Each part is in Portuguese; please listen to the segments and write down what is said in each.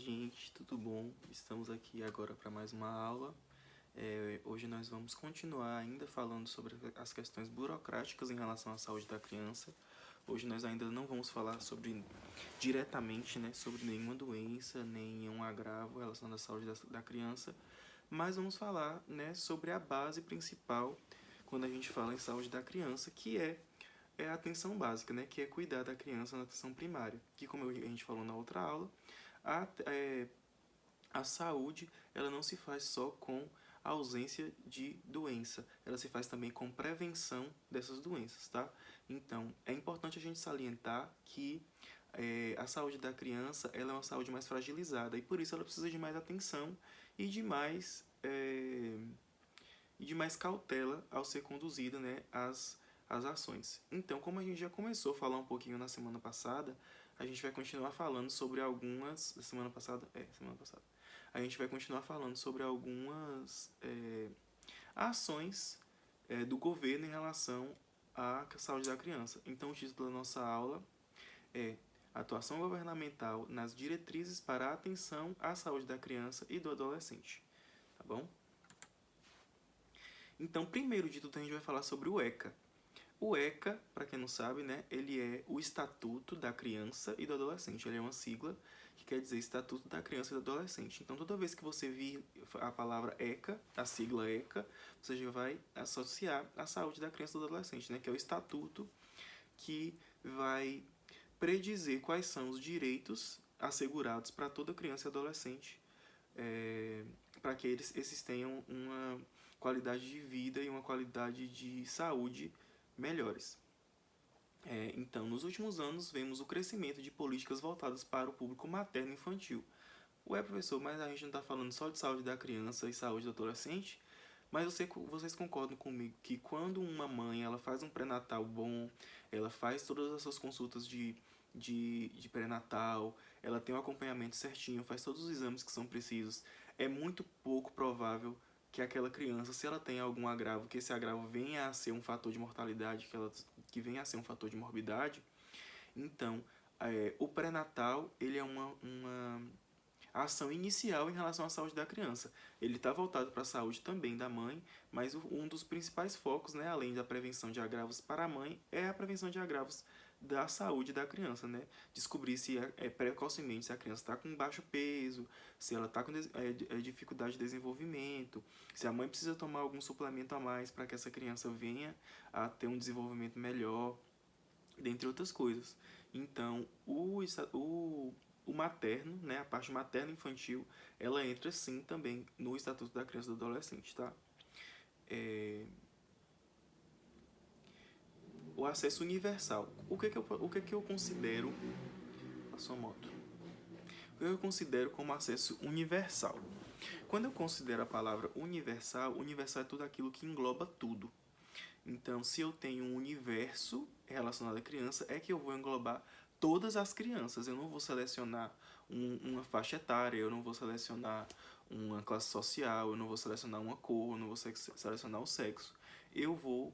gente, tudo bom? Estamos aqui agora para mais uma aula. Hoje nós vamos continuar ainda falando sobre as questões burocráticas em relação à saúde da criança. Hoje nós ainda não vamos falar diretamente, né, sobre nenhuma doença, nenhum agravo relacionado à saúde da criança, mas vamos falar, né, sobre a base principal quando a gente fala em saúde da criança, que é a atenção básica, né, que é cuidar da criança na atenção primária, que como a gente falou na outra aula, a, é, a saúde ela não se faz só com a ausência de doença, ela se faz também com prevenção dessas doenças, tá? Então, é importante a gente salientar que a saúde da criança ela é uma saúde mais fragilizada e por isso ela precisa de mais atenção e de mais cautela ao ser conduzida, né, as ações. Então, como a gente já começou a falar um pouquinho na semana passada, a gente vai continuar falando sobre algumas... Semana passada. A gente vai continuar falando sobre algumas ações do governo em relação à saúde da criança. Então, o título da nossa aula é Atuação Governamental nas Diretrizes para a Atenção à Saúde da Criança e do Adolescente. Tá bom? Então, primeiro de tudo, a gente vai falar sobre o ECA. O ECA, para quem não sabe, né, ele é o Estatuto da Criança e do Adolescente. Ele é uma sigla que quer dizer Estatuto da Criança e do Adolescente. Então, toda vez que você vir a palavra ECA, a sigla ECA, você já vai associar a saúde da criança e do adolescente, né, que é o estatuto que vai predizer quais são os direitos assegurados para toda criança e adolescente, para que esses tenham uma qualidade de vida e uma qualidade de saúde melhores. Então, nos últimos anos, vemos o crescimento de políticas voltadas para o público materno e infantil. Professor, mas a gente não está falando só de saúde da criança e saúde do adolescente? Mas vocês concordam comigo que quando uma mãe ela faz um pré-natal bom, ela faz todas as suas consultas de pré-natal, ela tem um acompanhamento certinho, faz todos os exames que são precisos, é muito pouco provável que aquela criança, se ela tem algum agravo, que esse agravo venha a ser um fator de mortalidade, que venha a ser um fator de morbidade. Então, o pré-natal ele é uma ação inicial em relação à saúde da criança. Ele está voltado para a saúde também da mãe, mas um dos principais focos, né, além da prevenção de agravos para a mãe, é a prevenção de agravos da saúde da criança, né? Descobrir se precocemente se a criança está com baixo peso, se ela está com dificuldade de desenvolvimento, se a mãe precisa tomar algum suplemento a mais para que essa criança venha a ter um desenvolvimento melhor, dentre outras coisas. Então, o materno, né, a parte materna infantil, ela entra sim também no Estatuto da Criança e do Adolescente, tá? O acesso universal. O que eu considero... Passou a moto. O que eu considero como acesso universal? Quando eu considero a palavra universal, universal é tudo aquilo que engloba tudo. Então, se eu tenho um universo relacionado à criança, é que eu vou englobar todas as crianças. Eu não vou selecionar uma faixa etária, eu não vou selecionar uma classe social, eu não vou selecionar uma cor, eu não vou selecionar o sexo. Eu vou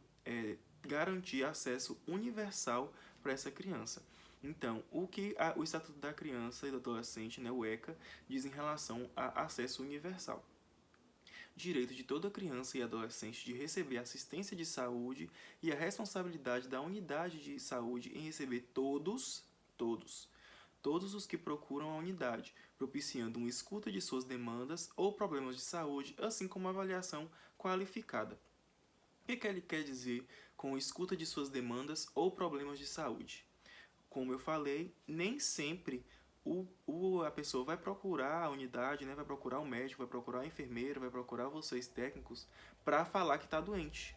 garantir acesso universal para essa criança. Então, o que o Estatuto da Criança e do Adolescente, né, o ECA, diz em relação a acesso universal? Direito de toda criança e adolescente de receber assistência de saúde e a responsabilidade da unidade de saúde em receber todos os que procuram a unidade, propiciando uma escuta de suas demandas ou problemas de saúde, assim como uma avaliação qualificada. O que ele quer dizer com escuta de suas demandas ou problemas de saúde? Como eu falei, nem sempre a pessoa vai procurar a unidade, né? Vai procurar o médico, vai procurar a enfermeira, vai procurar vocês técnicos para falar que está doente.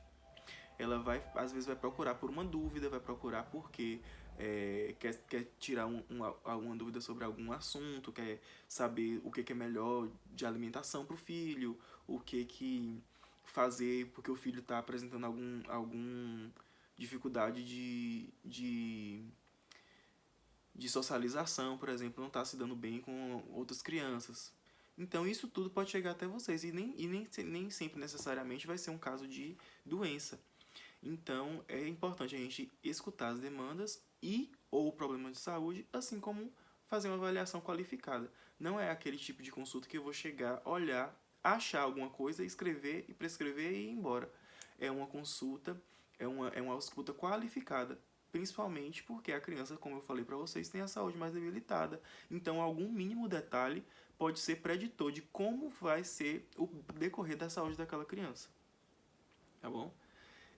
Ela às vezes vai procurar por uma dúvida, vai procurar porque quer tirar alguma dúvida sobre algum assunto, quer saber o que é melhor de alimentação para o filho, o que fazer porque o filho está apresentando algum dificuldade de socialização, por exemplo, não está se dando bem com outras crianças. Então isso tudo pode chegar até vocês e nem sempre necessariamente vai ser um caso de doença. Então é importante a gente escutar as demandas ou problemas de saúde, assim como fazer uma avaliação qualificada. Não é aquele tipo de consulta que eu vou chegar, olhar, achar alguma coisa, escrever e prescrever e ir embora. É uma consulta, é uma ausculta qualificada, principalmente porque a criança, como eu falei para vocês, tem a saúde mais debilitada. Então, algum mínimo detalhe pode ser preditor de como vai ser o decorrer da saúde daquela criança. Tá bom?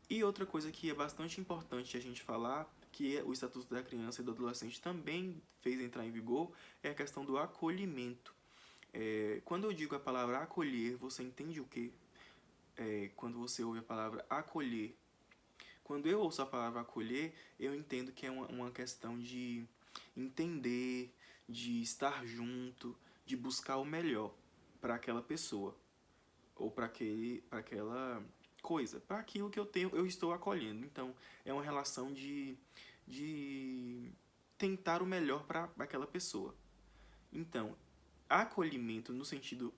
E outra coisa que é bastante importante a gente falar, que o Estatuto da Criança e do Adolescente também fez entrar em vigor, é a questão do acolhimento. Quando eu digo a palavra acolher, você entende o quê? Quando você ouve a palavra acolher. Quando eu ouço a palavra acolher, eu entendo que é uma questão de entender, de estar junto, de buscar o melhor para aquela pessoa ou para aquela coisa, para aquilo que eu estou acolhendo. Então, é uma relação de tentar o melhor para aquela pessoa. Então, acolhimento no sentido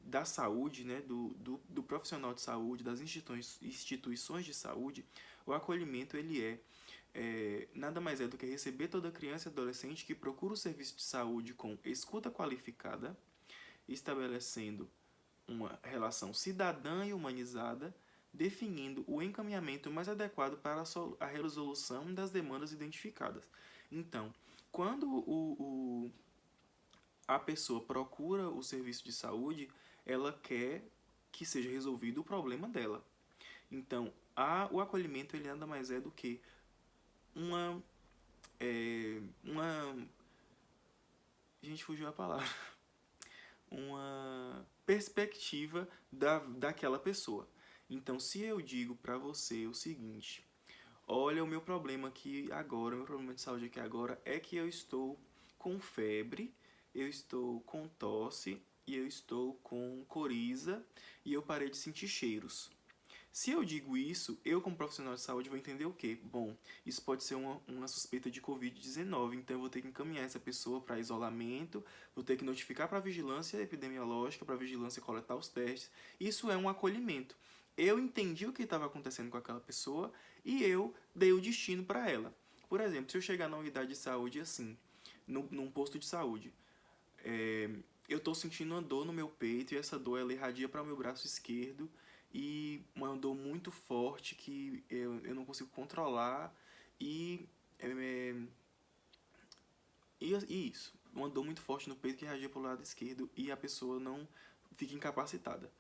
da saúde, né, do profissional de saúde, das instituições de saúde, o acolhimento ele nada mais é do que receber toda criança e adolescente que procura o serviço de saúde com escuta qualificada, estabelecendo uma relação cidadã e humanizada, definindo o encaminhamento mais adequado para a resolução das demandas identificadas. Então, quando a pessoa procura o serviço de saúde, ela quer que seja resolvido o problema dela. Então, o acolhimento ele nada mais é do que uma gente, fugiu a palavra. Uma perspectiva daquela pessoa. Então, se eu digo para você o seguinte: olha, o meu problema aqui agora, o meu problema de saúde aqui agora é que eu estou com febre, eu estou com tosse e eu estou com coriza e eu parei de sentir cheiros. Se eu digo isso, eu como profissional de saúde vou entender o quê? Bom, isso pode ser uma suspeita de Covid-19, então eu vou ter que encaminhar essa pessoa para isolamento, vou ter que notificar para a vigilância epidemiológica, para a vigilância coletar os testes. Isso é um acolhimento. Eu entendi o que estava acontecendo com aquela pessoa e eu dei o destino para ela. Por exemplo, se eu chegar na unidade de saúde assim, num posto de saúde, eu estou sentindo uma dor no meu peito e essa dor ela irradia para o meu braço esquerdo e uma dor muito forte que eu não consigo controlar e, e isso, uma dor muito forte no peito que irradia para o lado esquerdo e a pessoa não fica incapacitada.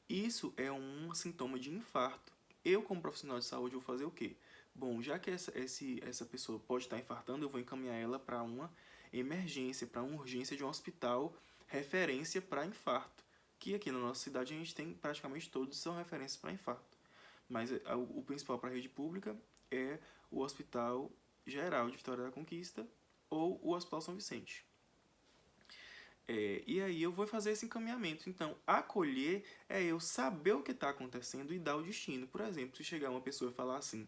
Isso é um sintoma de infarto. Eu, como profissional de saúde, vou fazer o quê? Bom, já que essa pessoa pode estar infartando, eu vou encaminhar ela para uma emergência, para uma urgência de um hospital referência para infarto. Que aqui na nossa cidade a gente tem praticamente todos são referências para infarto. Mas o principal para a rede pública é o Hospital Geral de Vitória da Conquista ou o Hospital São Vicente. E aí eu vou fazer esse encaminhamento. Então, acolher é eu saber o que está acontecendo e dar o destino. Por exemplo, se chegar uma pessoa e falar assim,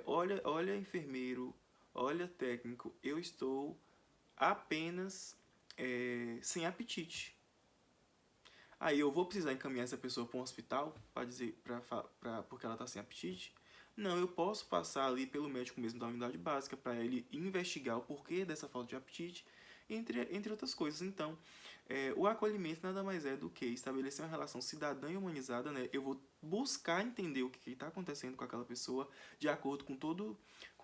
olha enfermeiro, olha técnico, eu estou apenas sem apetite. Aí eu vou precisar encaminhar essa pessoa para um hospital para dizer porque ela está sem apetite? Não, eu posso passar ali pelo médico mesmo da unidade básica para ele investigar o porquê dessa falta de apetite, entre outras coisas. Então, o acolhimento nada mais é do que estabelecer uma relação cidadã e humanizada, né? Eu vou buscar entender o que está acontecendo com aquela pessoa de acordo com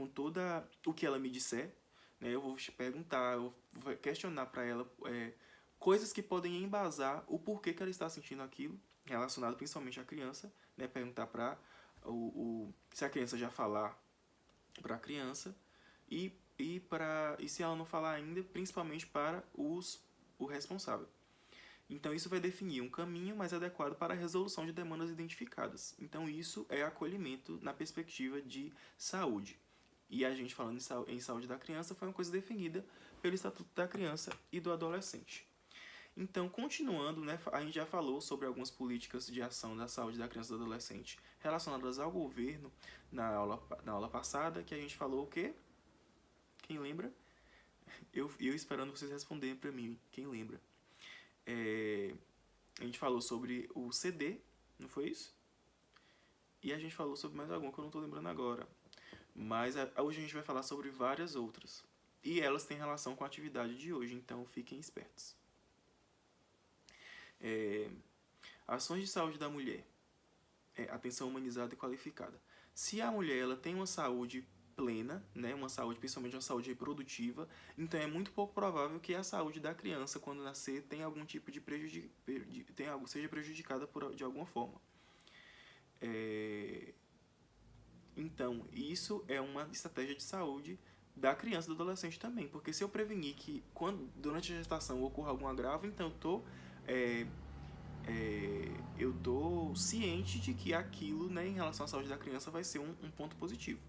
toda o que ela me disser, né? Eu vou perguntar, eu vou questionar para ela coisas que podem embasar o porquê que ela está sentindo aquilo, relacionado principalmente à criança, né? Perguntar para se a criança já falar para a criança e se ela não falar ainda, principalmente para o responsável. Então, isso vai definir um caminho mais adequado para a resolução de demandas identificadas. Então, isso é acolhimento na perspectiva de saúde. E a gente falando em saúde da criança foi uma coisa definida pelo Estatuto da Criança e do Adolescente. Então, continuando, né, a gente já falou sobre algumas políticas de ação da saúde da criança e do adolescente relacionadas ao governo na aula passada, que a gente falou o quê? Quem lembra? Eu esperando vocês responderem para mim. Quem lembra? A gente falou sobre o CD, não foi isso? E a gente falou sobre mais alguma que eu não estou lembrando agora. Mas hoje a gente vai falar sobre várias outras. e elas têm relação com a atividade de hoje, então fiquem espertos. Ações de saúde da mulher. Atenção humanizada e qualificada. Se a mulher ela tem uma saúde plena, né, uma saúde, principalmente uma saúde reprodutiva, então é muito pouco provável que a saúde da criança, quando nascer, tenha algum tipo de seja prejudicada de alguma forma. Então, isso é uma estratégia de saúde da criança e do adolescente também, porque se eu prevenir que durante a gestação ocorra algum agravo, então eu tô ciente de que aquilo, né, em relação à saúde da criança, vai ser um ponto positivo.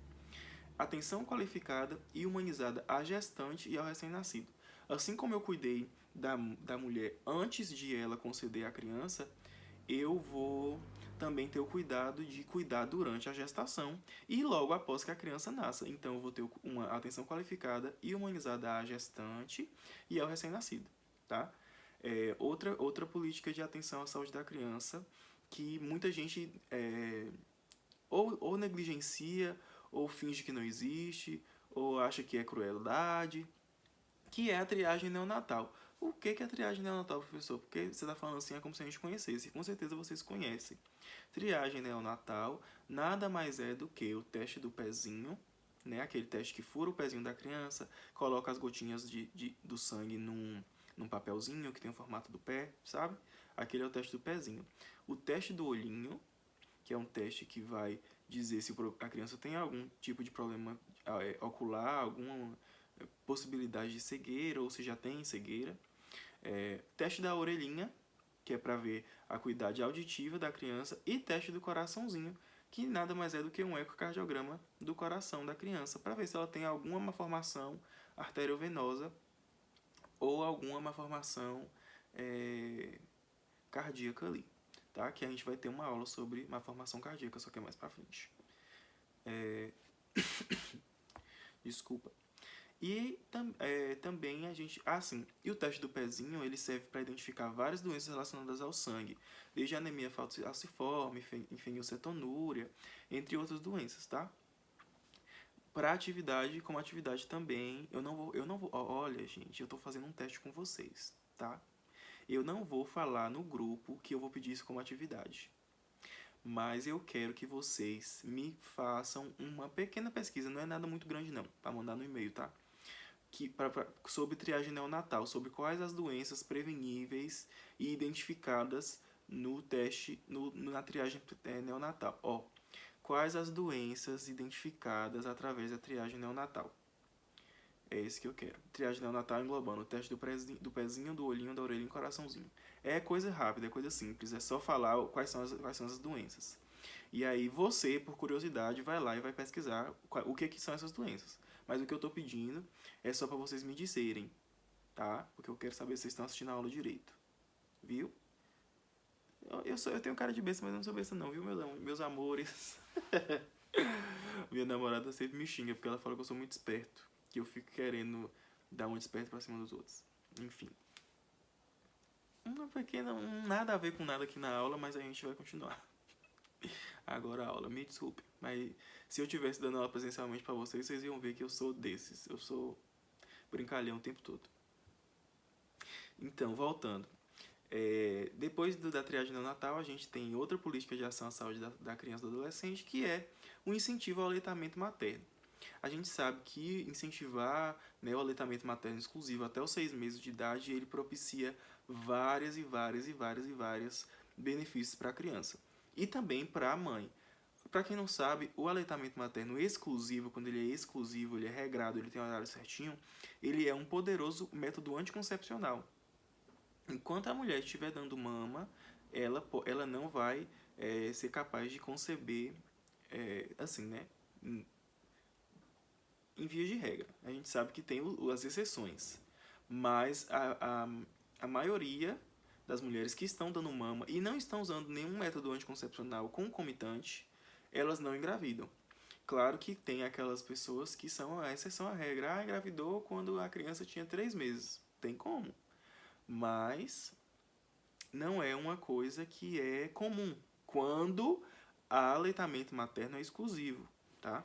Atenção qualificada e humanizada à gestante e ao recém-nascido. Assim como eu cuidei da mulher antes de ela conceber a criança, eu vou também ter o cuidado de cuidar durante a gestação e logo após que a criança nasça. Então, eu vou ter uma atenção qualificada e humanizada à gestante e ao recém-nascido, tá? Outra política de atenção à saúde da criança que muita gente ou negligencia, ou finge que não existe, ou acha que é crueldade, que é a triagem neonatal. O que é a triagem neonatal, professor? Porque você está falando assim, é como se a gente conhecesse. Com certeza vocês conhecem. Triagem neonatal nada mais é do que o teste do pezinho, né? Aquele teste que fura o pezinho da criança, coloca as gotinhas do sangue num papelzinho que tem o formato do pé, sabe? Aquele é o teste do pezinho. O teste do olhinho, que é um teste que vai dizer se a criança tem algum tipo de problema ocular, alguma possibilidade de cegueira, ou se já tem cegueira. Teste da orelhinha, que é para ver a acuidade auditiva da criança, e teste do coraçãozinho, que nada mais é do que um ecocardiograma do coração da criança, para ver se ela tem alguma malformação arteriovenosa ou alguma malformação cardíaca ali, tá? Que a gente vai ter uma aula sobre malformação cardíaca, só que é mais para frente. Desculpa. E também a gente... e o teste do pezinho, ele serve para identificar várias doenças relacionadas ao sangue, desde anemia falciforme, fenilcetonúria, entre outras doenças, tá? Para atividade, como atividade também, eu não vou, olha, gente, eu tô fazendo um teste com vocês, tá? Eu não vou falar no grupo que eu vou pedir isso como atividade. Mas eu quero que vocês me façam uma pequena pesquisa, não é nada muito grande não, para mandar no e-mail, tá? Sobre triagem neonatal, sobre quais as doenças preveníveis e identificadas no teste, na triagem neonatal. Quais as doenças identificadas através da triagem neonatal? É esse que eu quero. Triagem neonatal englobando o teste do pezinho, do olhinho, da orelha e coraçãozinho. É coisa rápida, é coisa simples, é só falar quais são as doenças. E aí você, por curiosidade, vai lá e vai pesquisar o que são essas doenças. Mas o que eu estou pedindo é só para vocês me dizerem, tá? Porque eu quero saber se vocês estão assistindo a aula direito. Viu? Eu tenho cara de besta, mas eu não sou besta não, viu, meus amores? Minha namorada sempre me xinga, porque ela fala que eu sou muito esperto. Que eu fico querendo dar um desperto pra cima dos outros. Enfim. Uma pequena... nada a ver com nada aqui na aula, mas a gente vai continuar. Agora a aula, me desculpe. Mas se eu estivesse dando aula presencialmente pra vocês, vocês iam ver que eu sou desses. Eu sou brincalhão o tempo todo. Então, voltando. Depois da triagem neonatal, a gente tem outra política de ação à saúde da criança e do adolescente, que é o incentivo ao aleitamento materno. A gente sabe que incentivar, né, o aleitamento materno exclusivo até os 6 meses de idade, ele propicia vários benefícios para a criança. E também para a mãe. Para quem não sabe, o aleitamento materno exclusivo, quando ele é exclusivo, ele é regrado, ele tem um horário certinho, ele é um poderoso método anticoncepcional. Enquanto a mulher estiver dando mama, ela não vai ser capaz de conceber, assim, né? Em via de regra. A gente sabe que tem as exceções. Mas a maioria das mulheres que estão dando mama e não estão usando nenhum método anticoncepcional concomitante, elas não engravidam. Claro que tem aquelas pessoas que são a exceção à regra. Engravidou quando a criança tinha 3 meses. Tem como. Mas não é uma coisa que é comum quando o aleitamento materno é exclusivo, tá?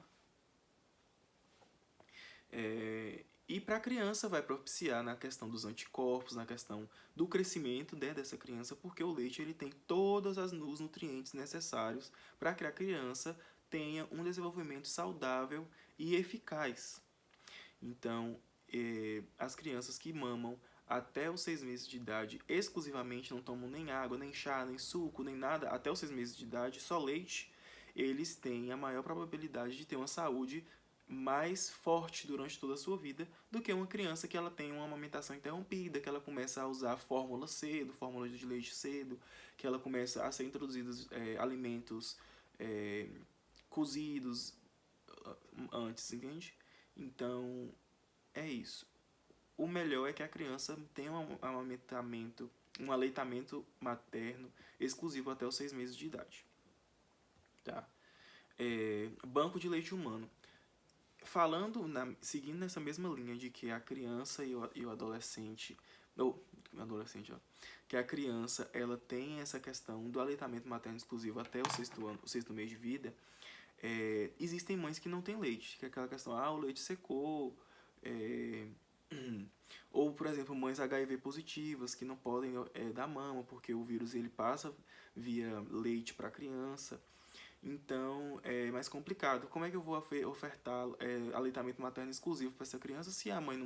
E para a criança vai propiciar na questão dos anticorpos, na questão do crescimento, né, dessa criança, porque o leite ele tem todos os nutrientes necessários para que a criança tenha um desenvolvimento saudável e eficaz. Então, as crianças que mamam até os 6 meses de idade exclusivamente, não tomam nem água, nem chá, nem suco, nem nada, até os 6 meses de idade, só leite, eles têm a maior probabilidade de ter uma saúde mais forte durante toda a sua vida do que uma criança que ela tem uma amamentação interrompida, que ela começa a usar fórmula cedo, fórmula de leite cedo, que ela começa a ser introduzidos alimentos cozidos antes, entende? Então, é isso. O melhor é que a criança tenha um aleitamento materno exclusivo até os 6 meses de idade. Tá? Banco de leite humano. Seguindo nessa mesma linha de que a criança e o adolescente, que a criança ela tem essa questão do aleitamento materno exclusivo até o sexto mês de vida, existem mães que não têm leite, que é aquela questão, o leite secou, ou, por exemplo, mães HIV positivas que não podem dar mama porque o vírus ele passa via leite para a criança. Então, é mais complicado. Como é que eu vou ofertar aleitamento materno exclusivo para essa criança se a mãe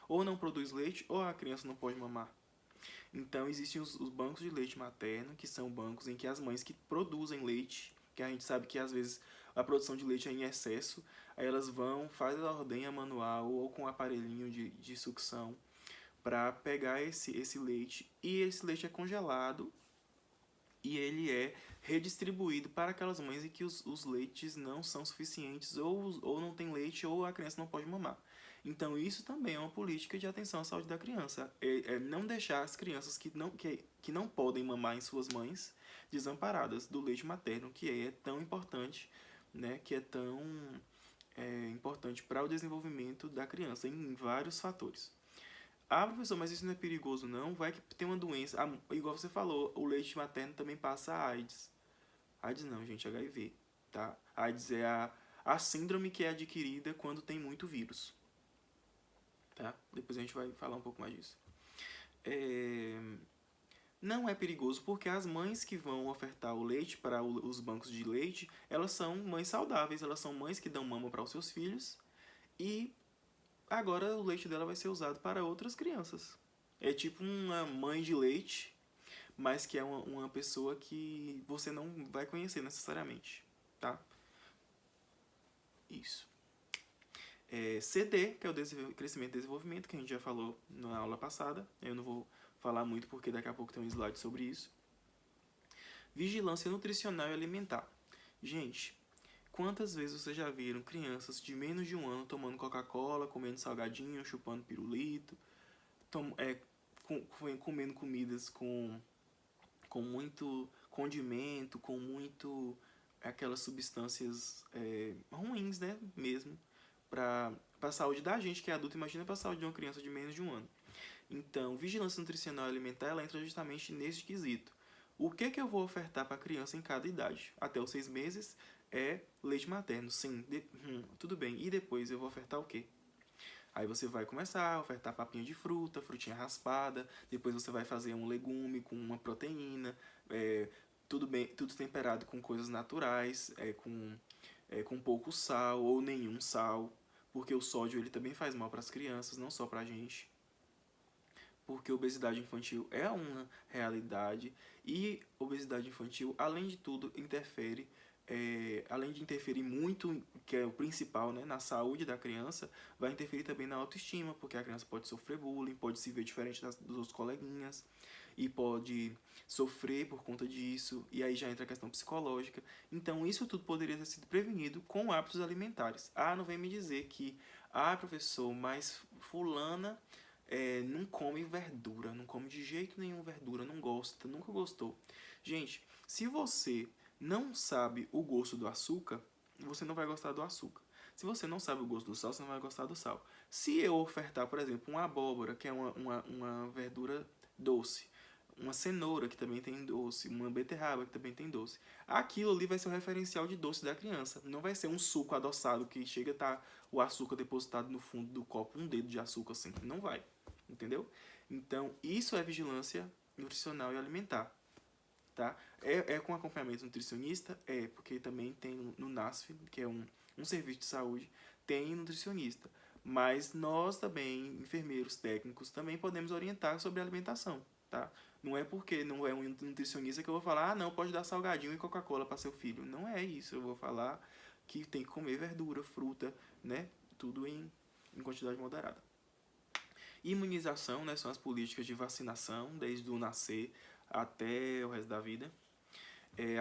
ou não produz leite ou a criança não pode mamar? Então, existem os bancos de leite materno, que são bancos em que as mães que produzem leite, que a gente sabe que às vezes a produção de leite é em excesso, aí elas fazem a ordenha manual ou com um aparelhinho de sucção para pegar esse leite, e esse leite é congelado e ele é redistribuído para aquelas mães em que os leites não são suficientes, ou não tem leite, ou a criança não pode mamar. Então, isso também é uma política de atenção à saúde da criança. É não deixar as crianças que não podem mamar em suas mães desamparadas do leite materno, que é tão importante, né, que é tão importante para o desenvolvimento da criança em vários fatores. Professor, mas isso não é perigoso não? Vai que tem uma doença, igual você falou, o leite materno também passa AIDS. AIDS não, gente, HIV, tá? AIDS é a síndrome que é adquirida quando tem muito vírus, tá? Depois a gente vai falar um pouco mais disso. Não é perigoso porque as mães que vão ofertar o leite para os bancos de leite, elas são mães saudáveis, elas são mães que dão mama para os seus filhos e agora o leite dela vai ser usado para outras crianças. É tipo uma mãe de leite, mas que é uma pessoa que você não vai conhecer necessariamente, tá? Isso. CD, que é o crescimento e desenvolvimento, que a gente já falou na aula passada. Eu não vou falar muito porque daqui a pouco tem um slide sobre isso. Vigilância nutricional e alimentar. Gente, quantas vezes vocês já viram crianças de menos de 1 ano tomando Coca-Cola, comendo salgadinho, chupando pirulito, comendo comidas com muito condimento, com muito aquelas substâncias ruins, né, mesmo, para a saúde da gente que é adulto, imagina para a saúde de uma criança de menos de 1 ano. Então, vigilância nutricional e alimentar, ela entra justamente nesse quesito. O que eu vou ofertar para a criança em cada idade? Até os 6 meses é leite materno, sim, tudo bem. E depois eu vou ofertar o quê? Aí você vai começar a ofertar papinha de fruta, frutinha raspada, depois você vai fazer um legume com uma proteína, tudo temperado com coisas naturais, com pouco sal ou nenhum sal, porque o sódio ele também faz mal para as crianças, não só para a gente. Porque obesidade infantil é uma realidade e obesidade infantil, além de tudo, além de interferir muito, que é o principal, né, na saúde da criança, vai interferir também na autoestima, porque a criança pode sofrer bullying, pode se ver diferente dos outros coleguinhas e pode sofrer por conta disso, e aí já entra a questão psicológica. Então, isso tudo poderia ter sido prevenido com hábitos alimentares. Não vem me dizer que, professor, mas fulana não come verdura, não come de jeito nenhum verdura, não gosta, nunca gostou. Gente, se você não sabe o gosto do açúcar, você não vai gostar do açúcar. Se você não sabe o gosto do sal, você não vai gostar do sal. Se eu ofertar, por exemplo, uma abóbora, que é uma verdura doce, uma cenoura, que também tem doce, uma beterraba, que também tem doce. Aquilo ali vai ser o referencial de doce da criança. Não vai ser um suco adoçado que chega a estar o açúcar depositado no fundo do copo, um dedo de açúcar assim. Não vai, entendeu? Então, isso é vigilância nutricional e alimentar, tá? É com acompanhamento nutricionista? É, porque também tem no NASF, que é um serviço de saúde, tem nutricionista. Mas nós também, enfermeiros técnicos, também podemos orientar sobre alimentação, tá? Não é porque não é um nutricionista que eu vou falar, ah, não, pode dar salgadinho e Coca-Cola para seu filho. Não é isso, eu vou falar que tem que comer verdura, fruta, né? Tudo em quantidade moderada. Imunização, né, são as políticas de vacinação, desde o nascer até o resto da vida.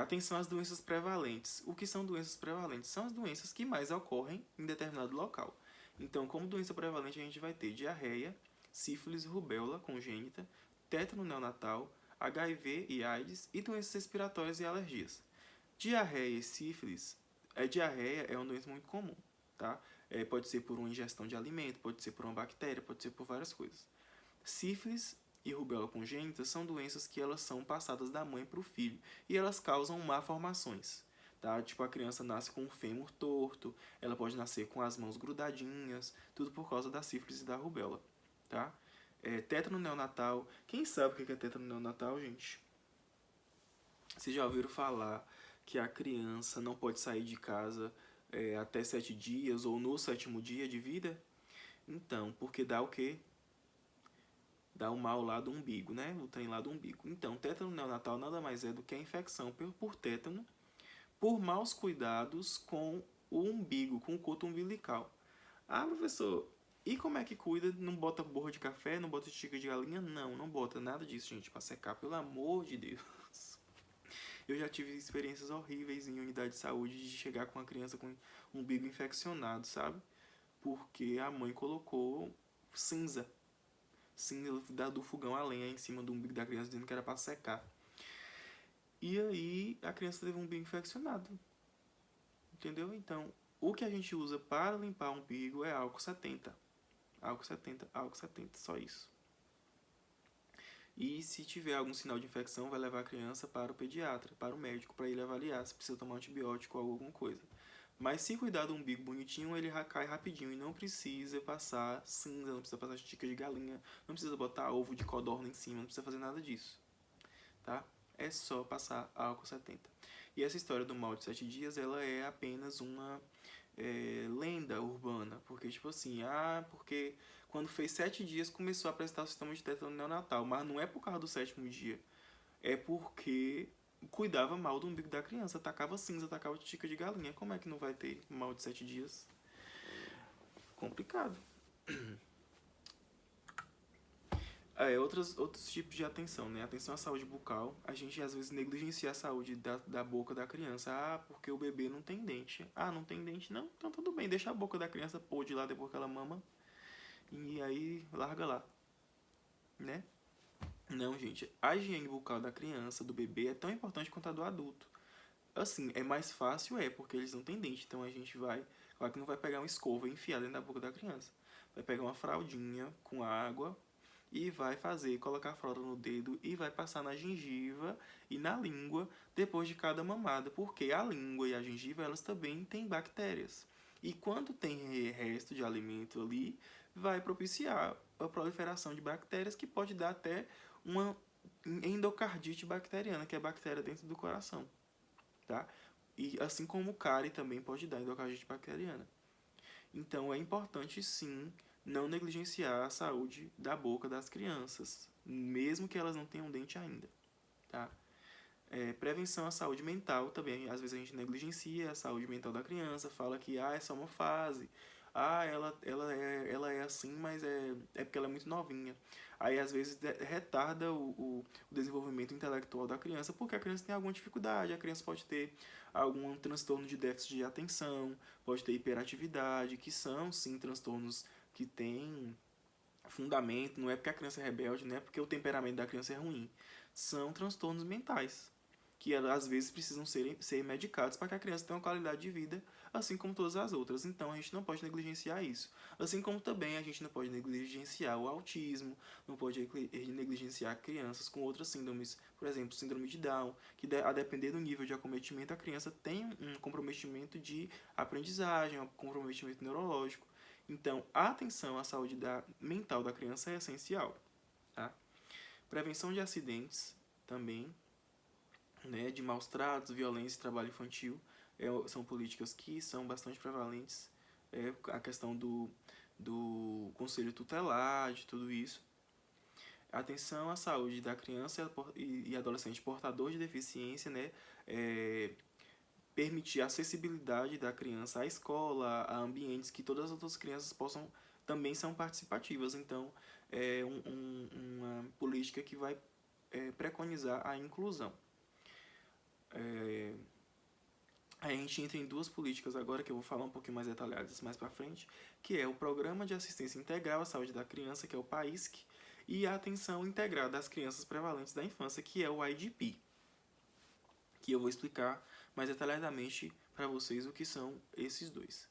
Atenção às doenças prevalentes. O que são doenças prevalentes? São as doenças que mais ocorrem em determinado local. Então, como doença prevalente, a gente vai ter diarreia, sífilis, rubéola congênita, tétano neonatal, HIV e AIDS e doenças respiratórias e alergias. Diarreia e sífilis, diarreia é uma doença muito comum, tá? Pode ser por uma ingestão de alimento, pode ser por uma bactéria, pode ser por várias coisas. Sífilis e rubéola congênita são doenças que elas são passadas da mãe para o filho e elas causam malformações, tá? Tipo, a criança nasce com o fêmur torto, ela pode nascer com as mãos grudadinhas, tudo por causa da sífilis e da rubéola, tá? Tétano neonatal. Quem sabe o que é tétano neonatal, gente? Vocês já ouviram falar que a criança não pode sair de casa até 7 dias ou no 7º dia de vida? Então, porque dá o quê? Dá o mal lá do umbigo, né? O trem lá do umbigo. Então, tétano neonatal nada mais é do que a infecção por tétano por maus cuidados com o umbigo, com o coto umbilical. Ah, professor, e como é que cuida? Não bota borra de café, não bota estica de galinha? Não, não bota nada disso, gente, pra secar, pelo amor de Deus. Eu já tive experiências horríveis em unidade de saúde de chegar com uma criança com um umbigo infeccionado, sabe? Porque a mãe colocou cinza do fogão a lenha em cima do umbigo da criança, dizendo que era para secar. E aí a criança teve um umbigo infeccionado. Entendeu? Então, o que a gente usa para limpar o umbigo é álcool 70. Álcool 70, álcool 70, só isso. E se tiver algum sinal de infecção, vai levar a criança para o pediatra, para o médico, para ele avaliar se precisa tomar um antibiótico ou alguma coisa. Mas se cuidar do umbigo bonitinho, ele cai rapidinho e não precisa passar cinza, não precisa passar estica de galinha, não precisa botar ovo de codorna em cima, não precisa fazer nada disso, tá? É só passar álcool 70. E essa história do mal de 7 dias, ela é apenas uma lenda urbana, porque tipo assim, porque quando fez 7 dias começou a apresentar o sistema de tétano neonatal, mas não é por causa do 7º dia, é porque cuidava mal do umbigo da criança, tacava cinza, tacava estica de galinha. Como é que não vai ter mal de 7 dias? Complicado. Outros tipos de atenção, né? Atenção à saúde bucal. A gente às vezes negligencia a saúde da boca da criança. Porque o bebê não tem dente. Não tem dente não? Então tudo bem, deixa a boca da criança podre lá depois que ela mama. E aí larga lá, né? Não, gente. A higiene bucal da criança, do bebê, é tão importante quanto a do adulto. Assim, é mais fácil, porque eles não têm dente. Então a gente vai... Claro que não vai pegar uma escova e enfiar dentro da boca da criança. Vai pegar uma fraldinha com água e vai colocar a fralda no dedo e vai passar na gengiva e na língua depois de cada mamada. Porque a língua e a gengiva, elas também têm bactérias. E quando tem resto de alimento ali, vai propiciar a proliferação de bactérias que pode dar até uma endocardite bacteriana, que é a bactéria dentro do coração, tá? E assim como o cárie também pode dar endocardite bacteriana. Então é importante sim não negligenciar a saúde da boca das crianças, mesmo que elas não tenham dente ainda, tá? Prevenção à saúde mental também, às vezes a gente negligencia a saúde mental da criança, fala que é só uma fase, ela é assim, mas é porque ela é muito novinha. Aí às vezes retarda o desenvolvimento intelectual da criança, porque a criança tem alguma dificuldade, a criança pode ter algum transtorno de déficit de atenção, pode ter hiperatividade, que são sim transtornos que têm fundamento, não é porque a criança é rebelde, não é porque o temperamento da criança é ruim, são transtornos mentais. que às vezes precisam ser medicados para que a criança tenha uma qualidade de vida, assim como todas as outras. Então a gente não pode negligenciar isso. Assim como também a gente não pode negligenciar o autismo, não pode negligenciar crianças com outras síndromes, por exemplo, síndrome de Down, que a depender do nível de acometimento, a criança tem um comprometimento de aprendizagem, um comprometimento neurológico. Então, a atenção à saúde mental da criança é essencial. Tá? Prevenção de acidentes também, né, de maus tratos, violência e trabalho infantil, são políticas que são bastante prevalentes. A questão do conselho tutelar, de tudo isso. Atenção à saúde da criança e adolescente portador de deficiência, né, permitir a acessibilidade da criança à escola, a ambientes que todas as outras crianças também são participativas. Então, é uma política que vai preconizar a inclusão. A gente entra em duas políticas agora, que eu vou falar um pouquinho mais detalhadas mais para frente, que é o Programa de Assistência Integral à Saúde da Criança, que é o PAISC, e a Atenção Integrada às Crianças Prevalentes da Infância, que é o IDP, que eu vou explicar mais detalhadamente para vocês o que são esses dois.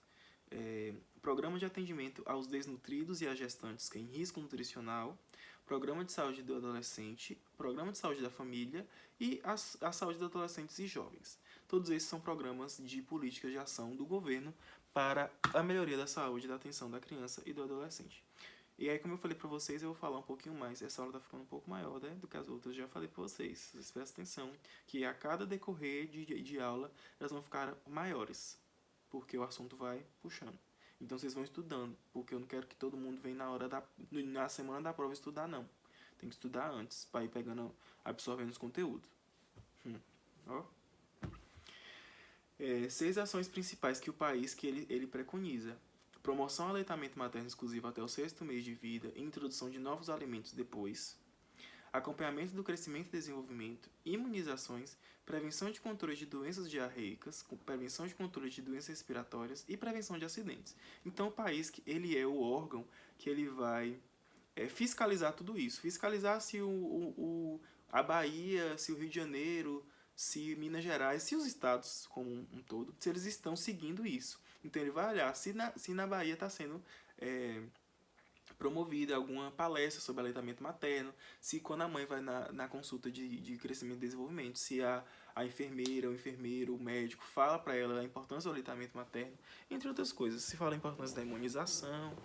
Programa de atendimento aos desnutridos e às gestantes em risco nutricional, Programa de Saúde do Adolescente, Programa de Saúde da Família e a Saúde dos Adolescentes e Jovens. Todos esses são programas de políticas de ação do governo para a melhoria da saúde e da atenção da criança e do adolescente. E aí, como eu falei para vocês, eu vou falar um pouquinho mais. Essa aula tá ficando um pouco maior, né, do que as outras. Já falei para vocês. Vocês prestem atenção que a cada decorrer de aula, elas vão ficar maiores, porque o assunto vai puxando. Então, vocês vão estudando, porque eu não quero que todo mundo venha na semana da prova estudar, não. Tem que estudar antes, para ir absorvendo os conteúdos. Ó. 6 ações principais que o país que ele preconiza. Promoção ao aleitamento materno exclusivo até o 6º mês de vida e introdução de novos alimentos depois. Acompanhamento do crescimento e desenvolvimento, imunizações, prevenção de controle de doenças diarreicas, prevenção de controle de doenças respiratórias e prevenção de acidentes. Então, o país ele é o órgão que ele vai fiscalizar tudo isso. Fiscalizar se a Bahia, se o Rio de Janeiro, se Minas Gerais, se os estados como um todo, se eles estão seguindo isso. Então ele vai olhar se na Bahia está sendo promovida alguma palestra sobre aleitamento materno, se quando a mãe vai na consulta de crescimento e desenvolvimento, se a enfermeira, o enfermeiro, o médico fala para ela a importância do aleitamento materno, entre outras coisas. Se fala a importância da imunização,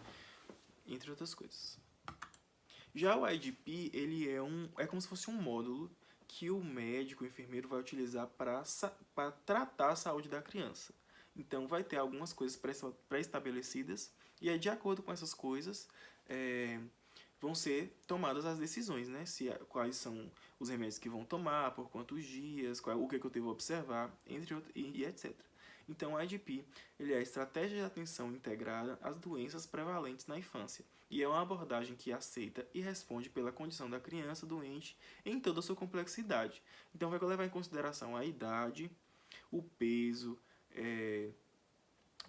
entre outras coisas. Já o IDP, ele é como se fosse um módulo que o médico, o enfermeiro vai utilizar para tratar a saúde da criança. Então, vai ter algumas coisas pré-estabelecidas e aí, de acordo com essas coisas, vão ser tomadas as decisões, né? Quais são os remédios que vão tomar, por quantos dias, o que eu devo observar, entre outros, e etc. Então, o IDP ele é a Estratégia de Atenção Integrada às Doenças Prevalentes na Infância e é uma abordagem que aceita e responde pela condição da criança doente em toda a sua complexidade. Então, vai levar em consideração a idade, o peso,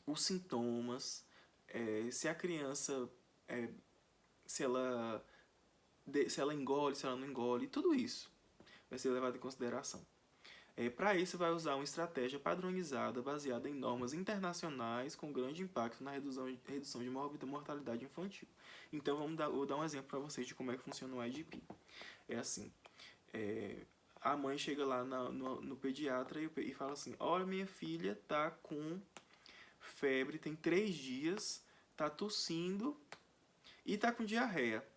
os sintomas, se a criança, se ela engole, se ela não engole, tudo isso vai ser levado em consideração. Para isso, vai usar uma estratégia padronizada baseada em normas internacionais com grande impacto na redução de mortalidade infantil. Então, vou dar um exemplo para vocês de como é que funciona o IDP. É assim, a mãe chega lá no pediatra e fala assim: olha, minha filha tá com febre, tem 3 dias, tá tossindo e tá com diarreia.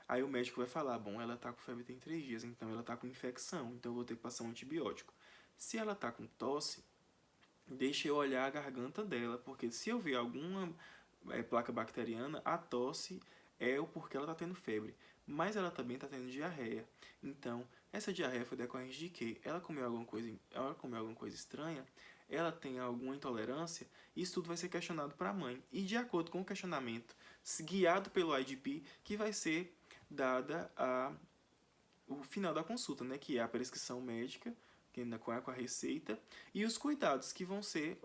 Aí o médico vai falar: bom, ela tá com febre tem 3 dias, então ela tá com infecção, então eu vou ter que passar um antibiótico. Se ela tá com tosse, deixa eu olhar a garganta dela, porque se eu ver alguma placa bacteriana, a tosse é o porquê ela tá tendo febre. Mas ela também tá tendo diarreia. Então, essa diarreia foi decorrente de quê? Ela comeu alguma coisa estranha? Ela tem alguma intolerância? Isso tudo vai ser questionado para a mãe. E de acordo com o questionamento, guiado pelo IDP, que vai ser dada o final da consulta, né? Que é a prescrição médica, com a receita, e os cuidados que vão ser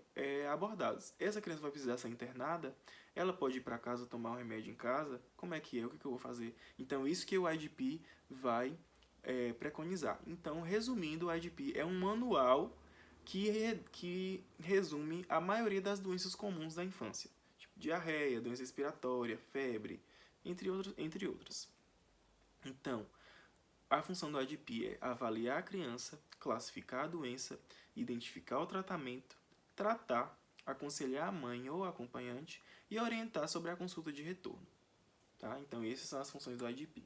abordados. Essa criança vai precisar ser internada? Ela pode ir para casa tomar um remédio em casa? Como é que é? O que eu vou fazer? Então, isso que o IDP vai preconizar. Então, resumindo, o IDP é um manual que resume a maioria das doenças comuns da infância, tipo diarreia, doença respiratória, febre, entre outras. Então, a função do IDP é avaliar a criança, classificar a doença, identificar o tratamento, tratar, aconselhar a mãe ou acompanhante e orientar sobre a consulta de retorno. Tá? Então, essas são as funções do IDP.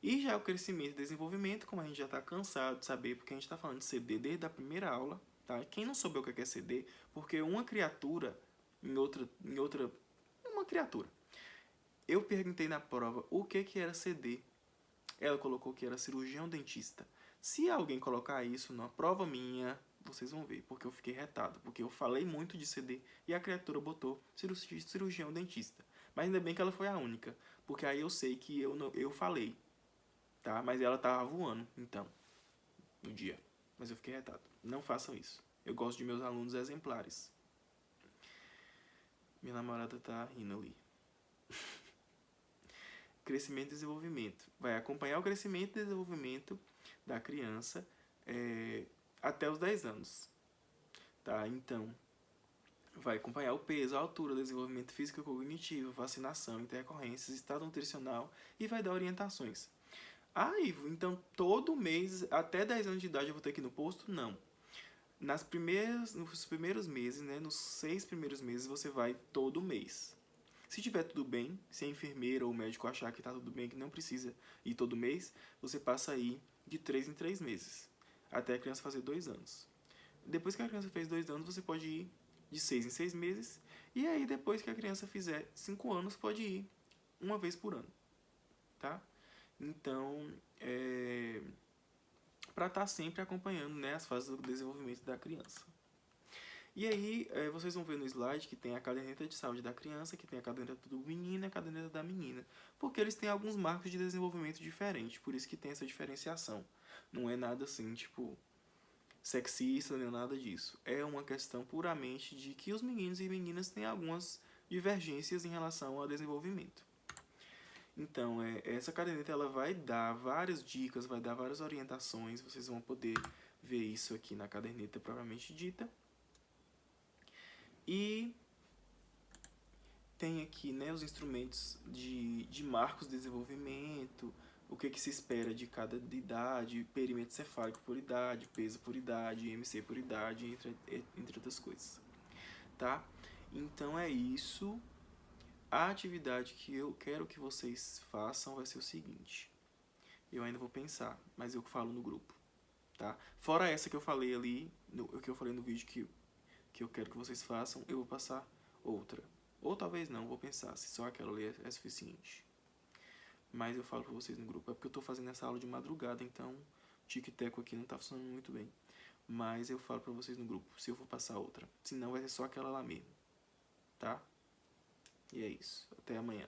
E já o crescimento e desenvolvimento, como a gente já está cansado de saber, porque a gente está falando de CD desde a primeira aula, tá? Quem não souber o que é CD, porque uma criatura uma criatura. Eu perguntei na prova o que era CD. Ela colocou que era cirurgião dentista. Se alguém colocar isso na prova minha, vocês vão ver, porque eu fiquei retado, porque eu falei muito de CD e a criatura botou cirurgião dentista. Mas ainda bem que ela foi a única, porque aí eu sei que eu falei, tá? Mas ela tava voando, então, no dia. Mas eu fiquei retado. Não façam isso. Eu gosto de meus alunos exemplares. Minha namorada tá rindo ali. Crescimento e desenvolvimento. Vai acompanhar o crescimento e desenvolvimento da criança até os 10 anos. Tá? Então, vai acompanhar o peso, a altura, o desenvolvimento físico e cognitivo, vacinação, intercorrências, estado nutricional e vai dar orientações. Ah, Ivo, então todo mês, até 10 anos de idade eu vou ter que ir no posto? Não. Nos primeiros meses, né, nos 6 primeiros meses, você vai todo mês. Se tiver tudo bem, se a enfermeira ou o médico achar que está tudo bem, que não precisa ir todo mês, você passa aí de 3 em 3 meses, até a criança fazer 2 anos. Depois que a criança fez 2 anos, você pode ir de 6 em 6 meses, e aí depois que a criança fizer 5 anos, pode ir uma vez por ano, tá? Então, para estar sempre acompanhando, né, as fases do desenvolvimento da criança. E aí, vocês vão ver no slide que tem a caderneta de saúde da criança, que tem a caderneta do menino e a caderneta da menina. Porque eles têm alguns marcos de desenvolvimento diferentes, por isso que tem essa diferenciação. Não é nada assim, tipo, sexista, nem nada disso. É uma questão puramente de que os meninos e meninas têm algumas divergências em relação ao desenvolvimento. Então, essa caderneta ela vai dar várias dicas, vai dar várias orientações, vocês vão poder ver isso aqui na caderneta propriamente dita. E tem aqui, né, os instrumentos de marcos de desenvolvimento, o que se espera de cada idade, perímetro cefálico por idade, peso por idade, MC por idade, entre outras coisas. Tá? Então é isso. A atividade que eu quero que vocês façam vai ser o seguinte. Eu ainda vou pensar, mas eu falo no grupo. Tá? Fora essa que eu falei ali, que eu falei no vídeo que eu quero que vocês façam, eu vou passar outra. Ou talvez não, vou pensar se só aquela ali é suficiente. Mas eu falo pra vocês no grupo. É porque eu tô fazendo essa aula de madrugada, então o tic-teco aqui não tá funcionando muito bem. Mas eu falo pra vocês no grupo se eu vou passar outra. Se não, vai ser só aquela lá mesmo. Tá? E é isso. Até amanhã.